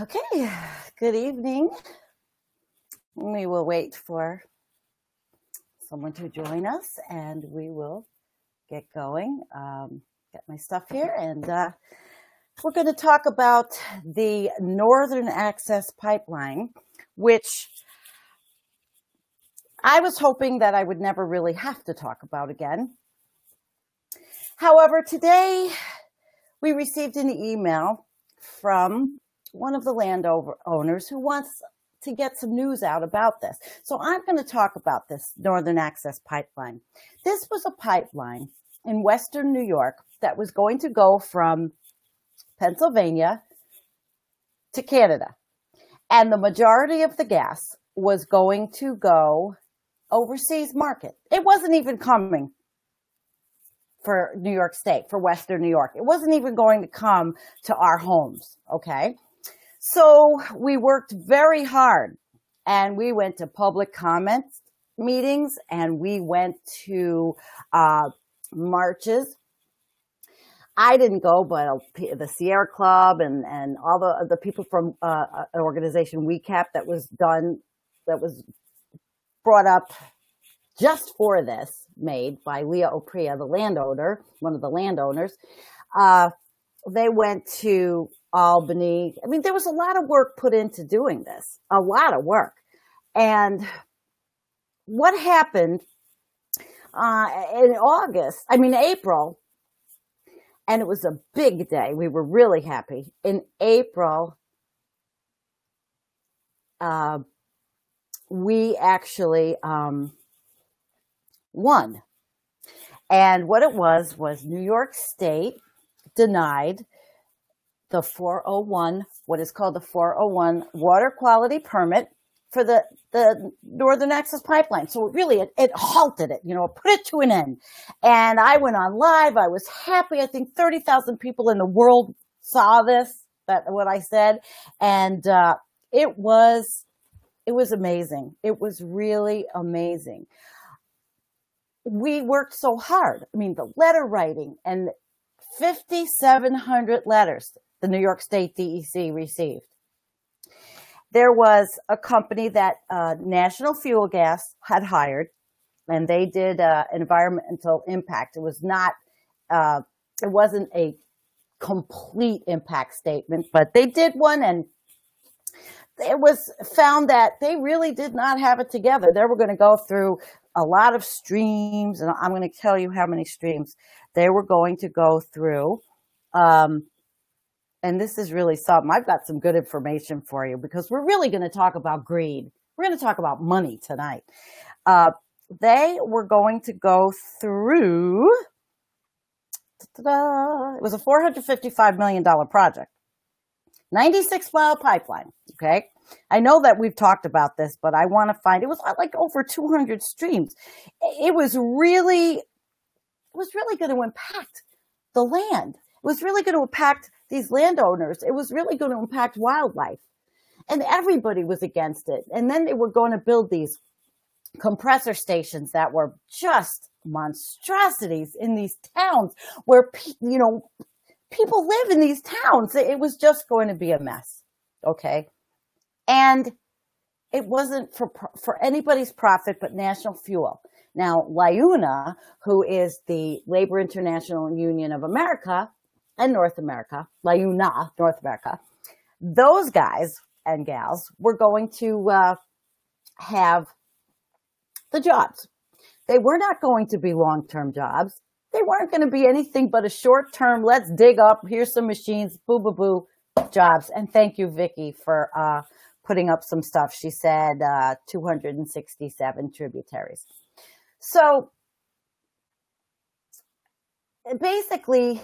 Okay, good evening. We will wait for someone to join us and we will get going. Get my stuff here and we're going to talk about the Northern Access Pipeline, which I was hoping that I would never really have to talk about again. However, today we received an email from one of the landowners who wants to get some news out about this. So I'm going to talk about this Northern Access Pipeline. This was a pipeline in Western New York that was going to go from Pennsylvania to Canada. And the majority of the gas was going to go overseas market. It wasn't even coming for New York State, for Western New York. It wasn't even going to come to our homes, okay? So we worked very hard and we went to public comment meetings and we went to marches. I didn't go, but the Sierra Club and all the people from an organization, WeCap, that was brought up just for this, made by Leah Oprea, the landowner, one of the landowners. They went to Albany. I mean, there was a lot of work put into doing this, a lot of work. And what happened in April, and it was a big day. We were really happy. In April, we actually won. And what it was New York State denied the 401, what is called the 401 water quality permit for the Northern Access Pipeline. So it halted it, put it to an end. And I went on live. I was happy. I think 30,000 people in the world saw what I said. And it was amazing. It was really amazing. We worked so hard. I mean, the letter writing and 5,700 letters the New York State DEC received. There was a company that National Fuel Gas had hired, and they did environmental impact. It was not, it wasn't a complete impact statement, but they did one, and it was found that they really did not have it together. They were going to go through a lot of streams, and I'm going to tell you how many streams they were going to go through. And this is really something. I've got some good information for you because we're really going to talk about greed. We're going to talk about money tonight. They were going to go through, it was a $455 million project, 96-mile pipeline, okay? I know that we've talked about this, but I want to find, it was like over 200 streams. It was really going to impact the land. It was really going to impact these landowners. It was really going to impact wildlife. And everybody was against it. And then they were going to build these compressor stations that were just monstrosities in these towns where, people live in these towns. It was just going to be a mess. Okay. And it wasn't for anybody's profit but National Fuel. Now, LIUNA, who is the Labor International Union of America and North America, LIUNA, North America, those guys and gals were going to have the jobs. They were not going to be long-term jobs. They weren't going to be anything but a short-term, let's dig up, here's some machines, boo-boo-boo jobs. And thank you, Vicki, for putting up some stuff. She said 267 tributaries. So basically,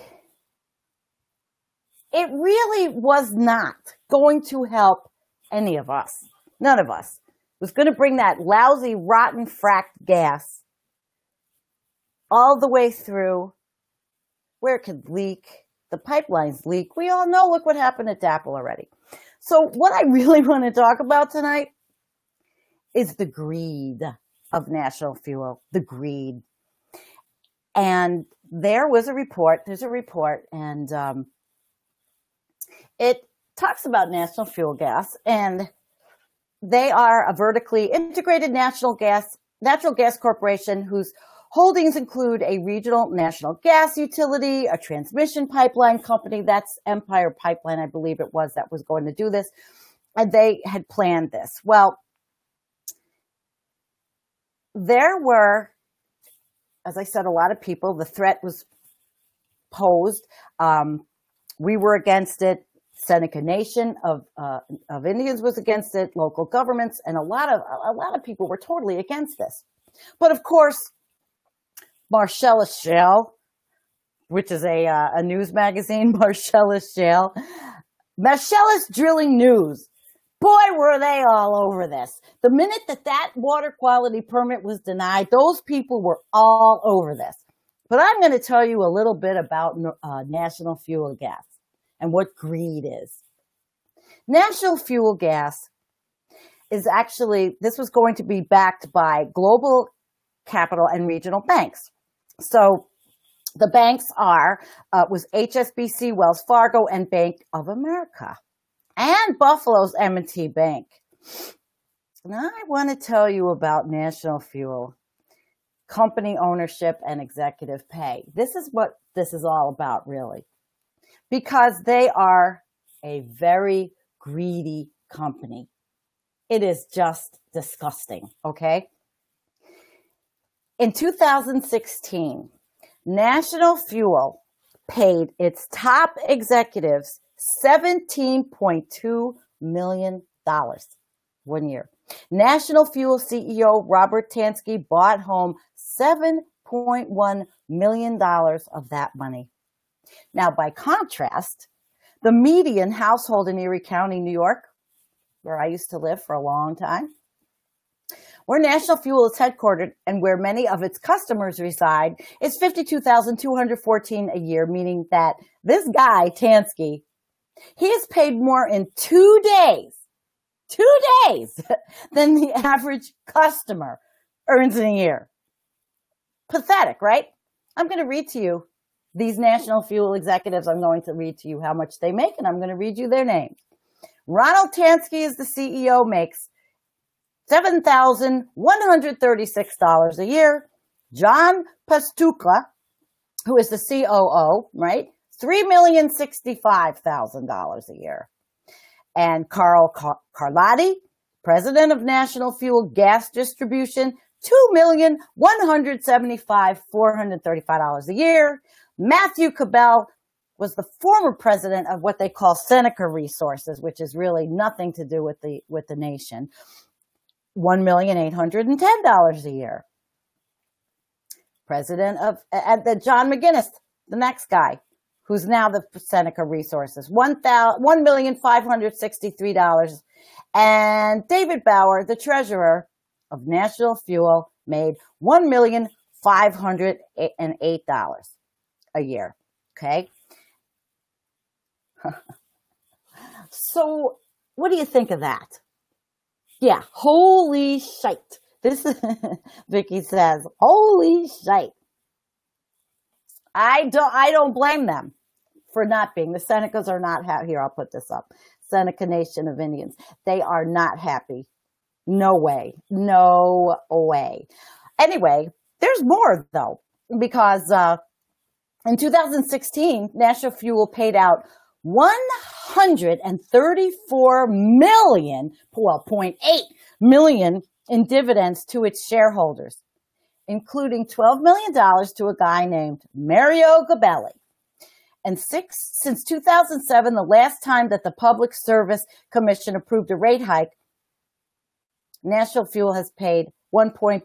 it really was not going to help any of us. None of us. It was going to bring that lousy, rotten, fracked gas all the way through where it could leak. The pipelines leak. We all know, look what happened at DAPL already. So what I really want to talk about tonight is the greed of National Fuel, the greed. And there's a report, and it talks about National Fuel Gas, and they are a vertically integrated natural gas corporation whose holdings include a regional national gas utility, a transmission pipeline company. That's Empire Pipeline, I believe it was, that was going to do this. And they had planned this. Well, there were, as I said, a lot of people. The threat was posed. We were against it. Seneca Nation of Indians was against it. Local governments and a lot of people were totally against this. But of course, Marcellus Shale, which is a news magazine, Marcellus Drilling News. Boy, were they all over this. The minute that water quality permit was denied, those people were all over this. But I'm going to tell you a little bit about National Fuel Gas and what greed is. National Fuel Gas is actually, this was going to be backed by global capital and regional banks. So the banks was HSBC, Wells Fargo, and Bank of America, and Buffalo's M&T Bank. Now I want to tell you about National Fuel, company ownership and executive pay. This is what this is all about, really, because they are a very greedy company. It is just disgusting, okay? In 2016, National Fuel paid its top executives $17.2 million 1 year. National Fuel CEO Robert Tansky brought home $7.1 million of that money. Now, by contrast, the median household in Erie County, New York, where I used to live for a long time, where National Fuel is headquartered and where many of its customers reside, is $52,214 a year, meaning that this guy, Tansky, he has paid more in 2 days than the average customer earns in a year. Pathetic, right? I'm going to read to you these National Fuel executives. I'm going to read to you how much they make, and I'm going to read you their names. Ronald Tansky is the CEO, makes $7,136 a year. John Pastuca, who is the COO, right? $3,065,000 a year. And Carl Carlotti, president of National Fuel Gas Distribution, $2,175,435 a year. Matthew Cabell was the former president of what they call Seneca Resources, which is really nothing to do with the nation. $1,810,000 a year. President of John McGinnis, the next guy, who's now the Seneca Resources, $1,563. And David Bauer, the treasurer of National Fuel, made $1,508 a year. Okay. So what do you think of that? Yeah, holy shite. This Vicky says, holy shite. I don't blame them for not being. The Senecas are not happy. Here, I'll put this up. Seneca Nation of Indians. They are not happy. No way. No way. Anyway, there's more though, because in 2016, National Fuel paid out $134.8 million in dividends to its shareholders, including $12 million to a guy named Mario Gabelli. And since 2007, the last time that the Public Service Commission approved a rate hike, National Fuel has paid $1.2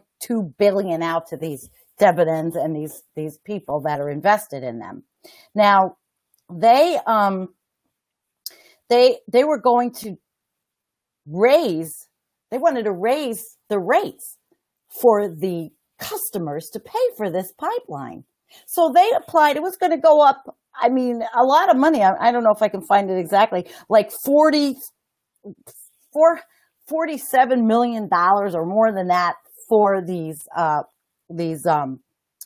billion out to these dividends and these people that are invested in them. Now, they were going to wanted to raise the rates for the customers to pay for this pipeline. So they applied. It was going to go up, I mean, a lot of money. I don't know if I can find it exactly, like $47 million or more than that for these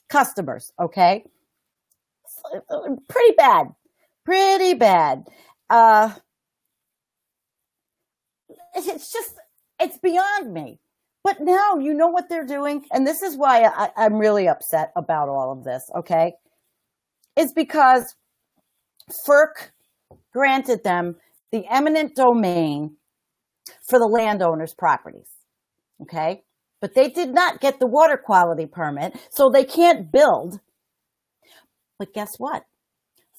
customers. Okay. Pretty bad. it's beyond me. But now you know what they're doing. And this is why I'm really upset about all of this, okay? It's because FERC granted them the eminent domain for the landowner's properties, okay? But they did not get the water quality permit, so they can't build. But guess what?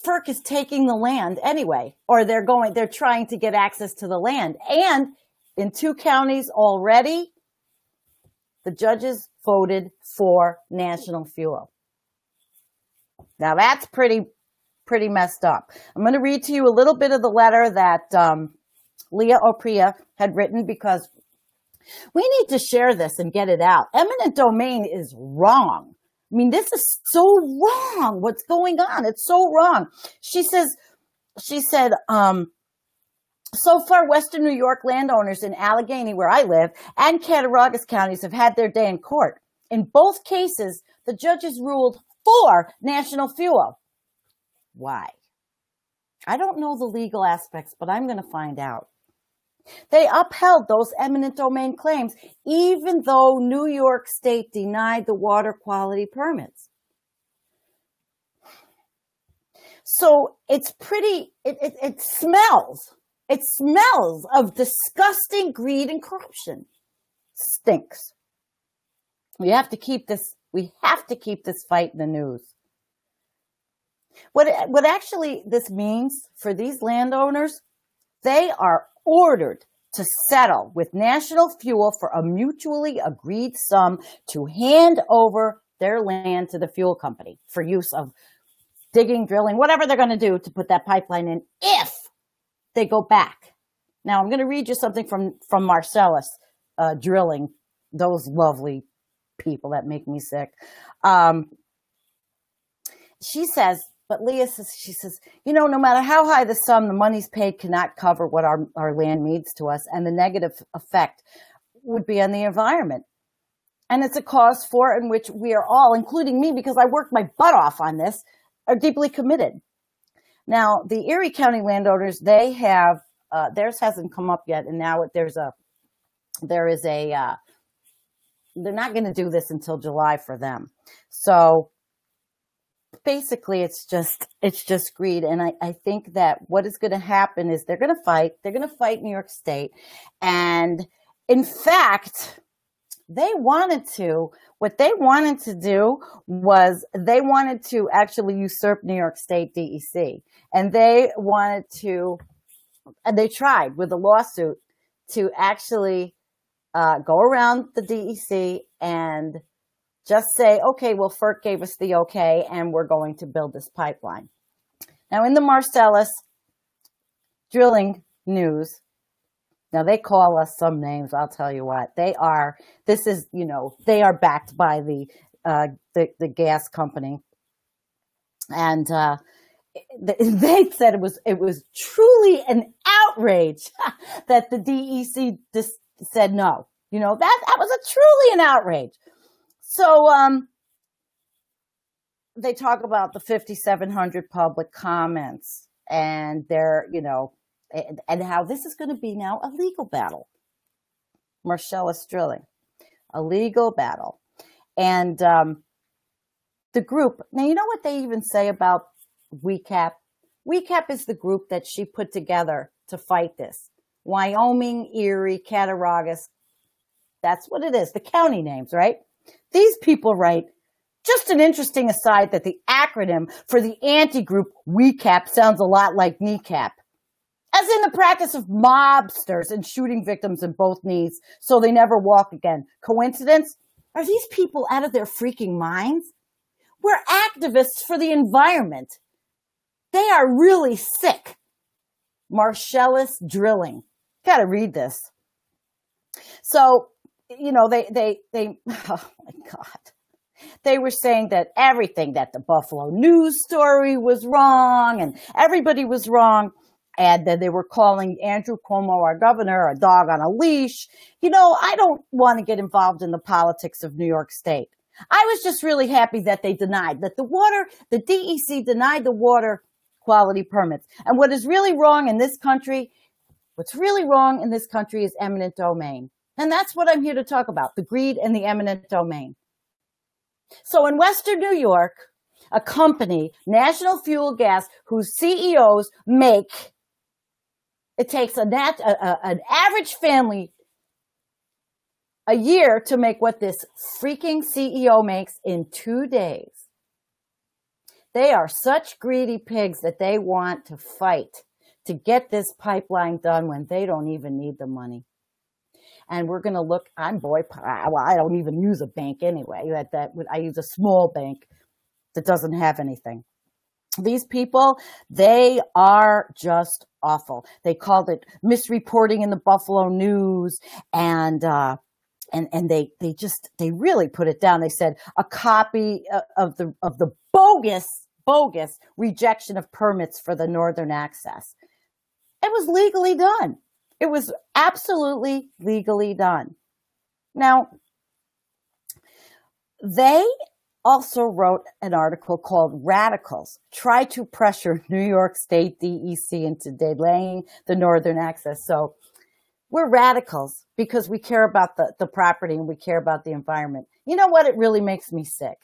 FERC is taking the land anyway, or they're trying to get access to the land. And in 2 counties already, the judges voted for National Fuel. Now that's pretty messed up. I'm going to read to you a little bit of the letter that Leah Opria had written, because we need to share this and get it out. Eminent domain is wrong. I mean, this is so wrong. What's going on? It's so wrong. She said, so far, Western New York landowners in Allegheny, where I live, and Cattaraugus counties have had their day in court. In both cases, the judges ruled for National Fuel. Why? I don't know the legal aspects, but I'm going to find out. They upheld those eminent domain claims, even though New York State denied the water quality permits. So it's it smells. It smells of disgusting greed and corruption. Stinks. We have to keep this fight in the news. What actually this means for these landowners, they are ordered to settle with National Fuel for a mutually agreed sum to hand over their land to the fuel company for use of digging, drilling, whatever they're going to do to put that pipeline in if they go back. Now, I'm going to read you something from Marcellus Drilling, those lovely people that make me sick. She says, but Leah says, no matter how high the sum the money's paid cannot cover what our land means to us, and the negative effect would be on the environment. And it's a cause for in which we are all, including me, because I worked my butt off on this, are deeply committed. Now, the Erie County landowners, they have, theirs hasn't come up yet, and now they're not going to do this until July for them. So basically it's just greed. And I think that what is going to happen is they're going to fight New York State. And in fact, what they wanted to do was they wanted to actually usurp New York State DEC. And they tried with a lawsuit to actually go around the DEC and just say, okay, well, FERC gave us the okay, and we're going to build this pipeline. Now, in the Marcellus Drilling news, now they call us some names, I'll tell you what. They are backed by the gas company. And they said it was truly an outrage that the DEC just said no. That was truly an outrage. So they talk about the 5,700 public comments and and how this is going to be now a legal battle. Marcellus Drilling, a legal battle. And the group, now you know what they even say about WCAP? WCAP is the group that she put together to fight this. Wyoming, Erie, Cattaraugus. That's what it is, the county names, right? These people write, just an interesting aside that the acronym for the anti-group WCAP sounds a lot like kneecap. As in the practice of mobsters and shooting victims in both knees so they never walk again. Coincidence? Are these people out of their freaking minds? We're activists for the environment. They are really sick. Marcellus Drilling. Gotta read this. So, they oh my God. They were saying that everything, that the Buffalo News story was wrong and everybody was wrong. And that they were calling Andrew Cuomo, our governor, a dog on a leash. I don't want to get involved in the politics of New York State. I was just really happy that they denied that the DEC denied the water quality permits. And what is really wrong in this country What's really wrong in this country is eminent domain. And that's what I'm here to talk about, the greed and the eminent domain. So in Western New York, a company, National Fuel Gas, whose CEOs make, it takes an average family a year to make what this freaking CEO makes in 2 days. They are such greedy pigs that they want to fight to get this pipeline done when they don't even need the money. And we're going to look, I don't even use a bank anyway. I use a small bank that doesn't have anything. These people, they are just awful. They called it misreporting in the Buffalo News, and they really put it down. They said a copy of the bogus rejection of permits for the Northern Access. It was legally done. It was absolutely legally done. Now, they also wrote an article called Radicals Try to Pressure New York State DEC into delaying the Northern Access. So we're radicals because we care about the property and we care about the environment. You know what? It really makes me sick.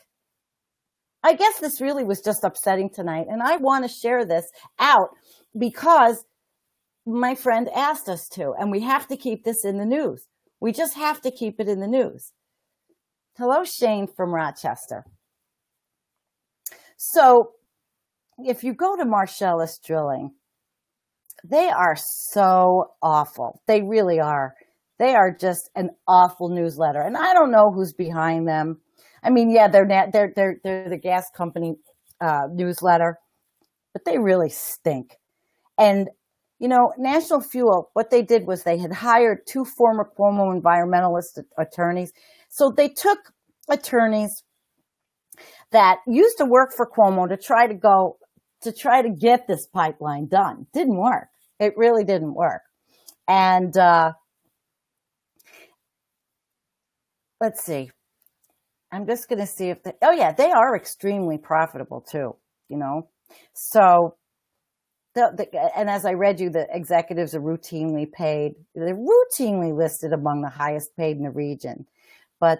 I guess this really was just upsetting tonight, and I want to share this out because my friend asked us to, and we have to keep this in the news. We just have to keep it in the news. Hello, Shane from Rochester. So if you go to Marcellus Drilling, they are so awful. They really are. They are just an awful newsletter. And I don't know who's behind them. I mean, yeah, they're the gas company newsletter, but they really stink. And you know, National Fuel, what they did was they had hired 2 former Cuomo environmentalist attorneys. So they took attorneys that used to work for Cuomo to try to get this pipeline done. Didn't work. It really didn't work. And let's see. I'm just going to see if they are extremely profitable too, you know. So and as I read you, the executives are routinely paid. They're routinely listed among the highest paid in the region. But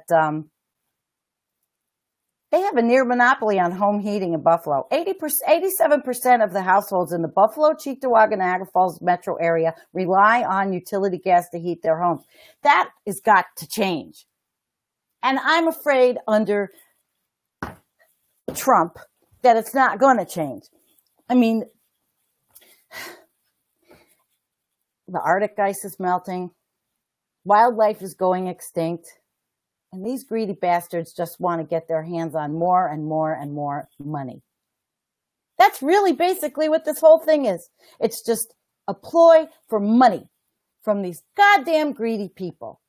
they have a near monopoly on home heating in Buffalo. 87% of the households in the Buffalo, Cheektowaga, Niagara Falls metro area rely on utility gas to heat their homes. That has got to change. And I'm afraid under Trump that it's not going to change. I mean, the Arctic ice is melting. Wildlife is going extinct. And these greedy bastards just want to get their hands on more and more and more money. That's really basically what this whole thing is. It's just a ploy for money from these goddamn greedy people.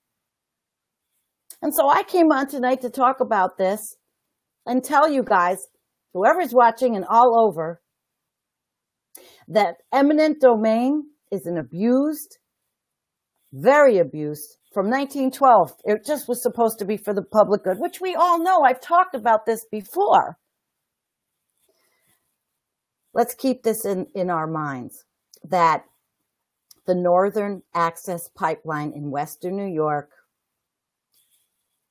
And so I came on tonight to talk about this and tell you guys, whoever's watching and all over, that eminent domain is an abused, very abused, from 1912. It just was supposed to be for the public good, which we all know. I've talked about this before. Let's keep this in our minds, that the Northern Access Pipeline in Western New York,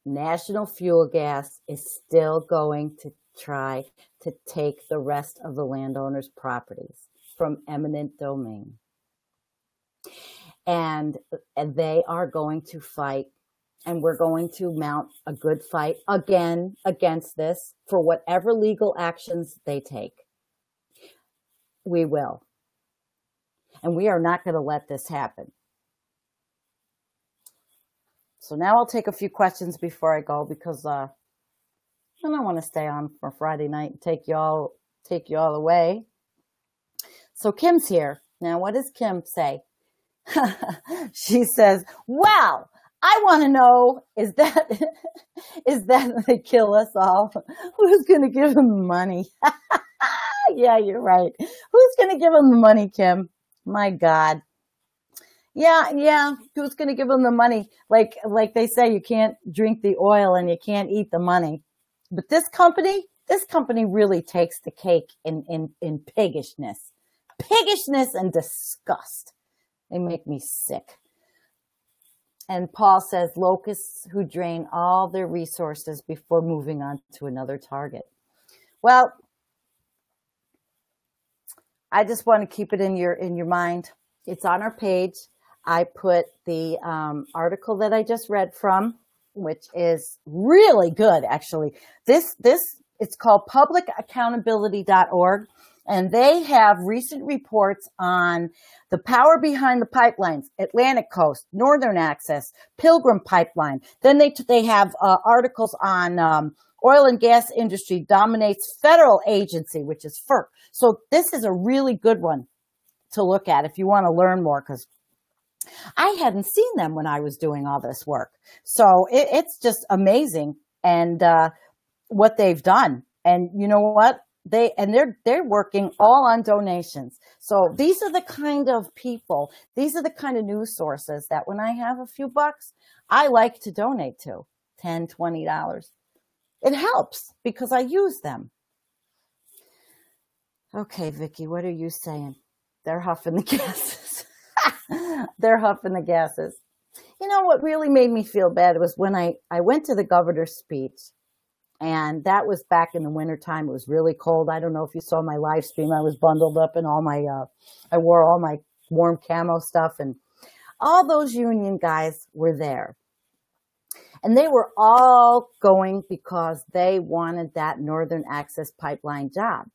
National Fuel Gas, is still going to try to take the rest of the landowners' properties from eminent domain. And they are going to fight, and we're going to mount a good fight again against this for whatever legal actions they take. We will. And we are not going to let this happen. So now I'll take a few questions before I go, because I don't want to stay on for Friday night and take you all away. So Kim's here. Now, what does Kim say? She says, well, I want to know, is that they kill us all? Who's going to give them the money? Yeah, you're right. Who's going to give them the money, Kim? My God. Yeah. Who's going to give them the money? Like they say, you can't drink the oil and you can't eat the money. But this company really takes the cake in piggishness and disgust. They make me sick. And Paul says locusts who drain all their resources before moving on to another target. Well, I just want to keep it in your mind. It's on our page. I put the article that I just read from, which is really good, actually. It's called publicaccountability.org, and they have recent reports on the power behind the pipelines, Atlantic Coast, Northern Access, Pilgrim Pipeline. Then they have articles on oil and gas industry dominates federal agency, which is FERC. So this is a really good one to look at if you want to learn more, because I hadn't seen them when I was doing all this work. So it's just amazing, and what they've done. And you know what? They're working all on donations. So these are the kind of people, these are the kind of news sources that when I have a few bucks, I like to donate to $10, $20. It helps because I use them. Okay, Vicki, what are you saying? They're huffing the gases. They're huffing the gases. You know what really made me feel bad was when I went to the governor's speech, and that was back in the wintertime. It was really cold. I don't know if you saw my live stream. I was bundled up in all my, I wore all my warm camo stuff, and all those union guys were there. And they were all going because they wanted that Northern Access Pipeline job.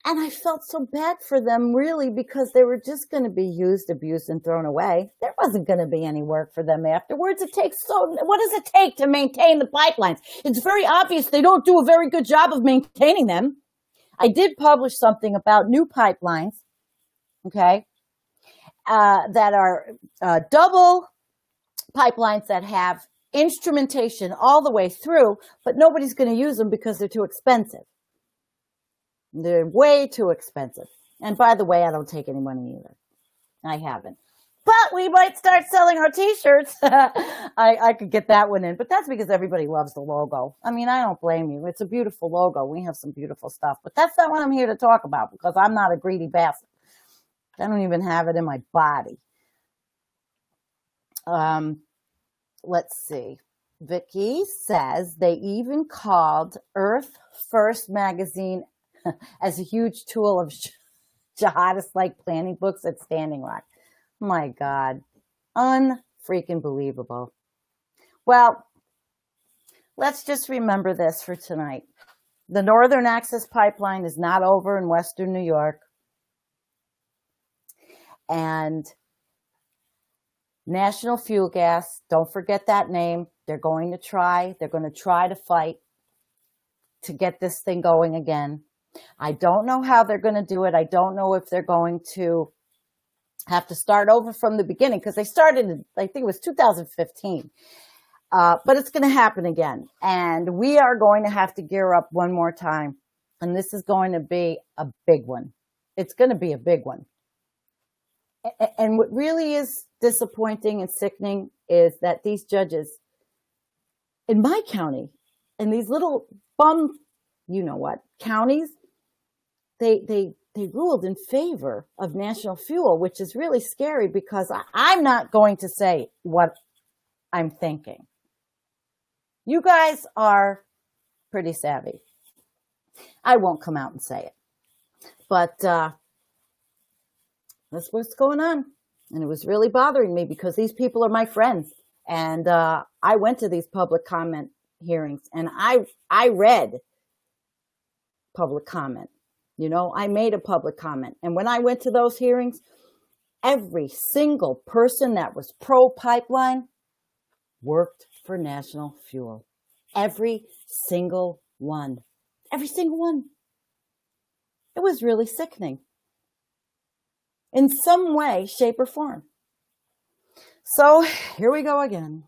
And I felt so bad for them, really, because they were just going to be used, abused, and thrown away. There wasn't going to be any work for them afterwards. What does it take to maintain the pipelines? It's very obvious they don't do a very good job of maintaining them. I did publish something about new pipelines, okay, that are double pipelines that have instrumentation all the way through, but nobody's going to use them because they're too expensive. They're way too expensive. And by the way, I don't take any money either. I haven't. But we might start selling our t-shirts. I could get that one in. But that's because everybody loves the logo. I mean, I don't blame you. It's a beautiful logo. We have some beautiful stuff. But that's not what I'm here to talk about, because I'm not a greedy bastard. I don't even have it in my body. Let's see. Vicki says they even called Earth First magazine as a huge tool of jihadist-like planning books at Standing Rock. My God. Unfreaking believable. Well, let's just remember this for tonight. The Northern Access Pipeline is not over in Western New York. And National Fuel Gas, don't forget that name. They're going to try to fight to get this thing going again. I don't know how they're going to do it. I don't know if they're going to have to start over from the beginning, because they started in, I think it was 2015. But it's going to happen again. And we are going to have to gear up one more time. And this is going to be a big one. It's going to be a big one. And what really is disappointing and sickening is that these judges in my county, in these little bum, you know what, counties, they ruled in favor of National Fuel, which is really scary, because I'm not going to say what I'm thinking. You guys are pretty savvy. I won't come out and say it. But that's what's going on. And it was really bothering me, because these people are my friends. And I went to these public comment hearings, and I read public comment. You know, I made a public comment. And when I went to those hearings, every single person that was pro-pipeline worked for National Fuel. Every single one. Every single one. It was really sickening. In some way, shape, or form. So, here we go again.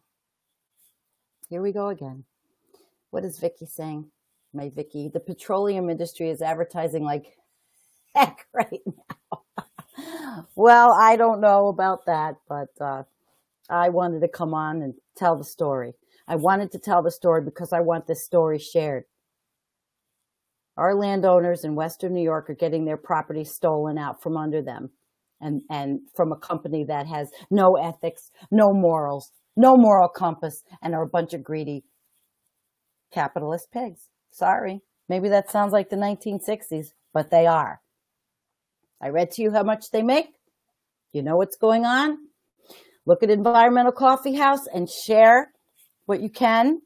Here we go again. What is Vicki saying? My Vicki, the petroleum industry is advertising like heck right now. Well, I don't know about that, but I wanted to come on and tell the story. I wanted to tell the story because I want this story shared. Our landowners in Western New York are getting their property stolen out from under them. and from a company that has no ethics, no morals, no moral compass, and are a bunch of greedy capitalist pigs. Sorry. Maybe that sounds like the 1960s, but they are. I read to you how much they make. You know what's going on. Look at Environmental Coffee House and share what you can.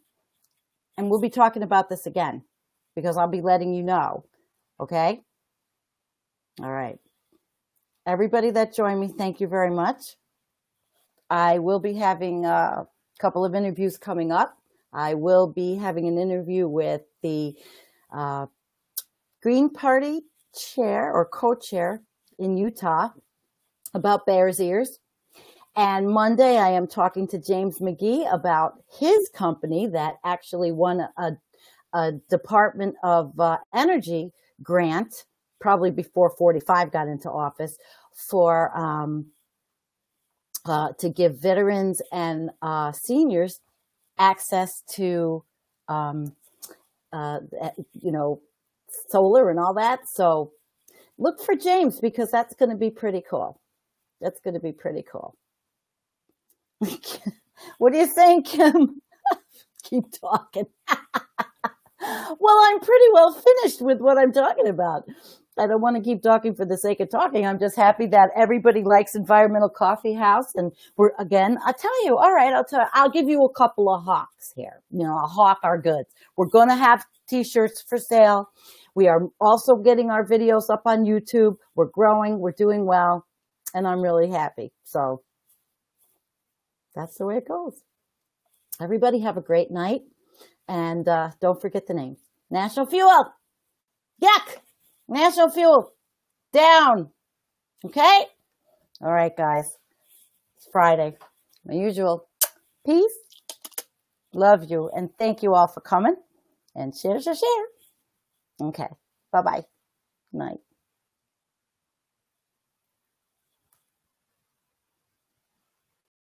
And we'll be talking about this again because I'll be letting you know. Okay? All right. Everybody that joined me, thank you very much. I will be having a couple of interviews coming up. I will be having an interview with the Green Party chair or co-chair in Utah about Bears Ears. And Monday, I am talking to James McGee about his company that actually won a Department of Energy grant, probably before 45 got into office, for to give veterans and seniors access to, solar and all that. So look for James because that's going to be pretty cool. That's going to be pretty cool. What do you think, Kim? Keep talking. Well, I'm pretty well finished with what I'm talking about. I don't want to keep talking for the sake of talking. I'm just happy that everybody likes Environmental Coffee House. And we're, again, I'll tell you, all right, I'll give you a couple of hawks here. You know, a hawk our goods. We're going to have t-shirts for sale. We are also getting our videos up on YouTube. We're growing. We're doing well. And I'm really happy. So that's the way it goes. Everybody have a great night. And don't forget the name. National Fuel. Yuck. National Fuel. Down. Okay? All right, guys. It's Friday. My usual. Peace. Love you. And thank you all for coming. And share. Okay. Bye-bye. Night.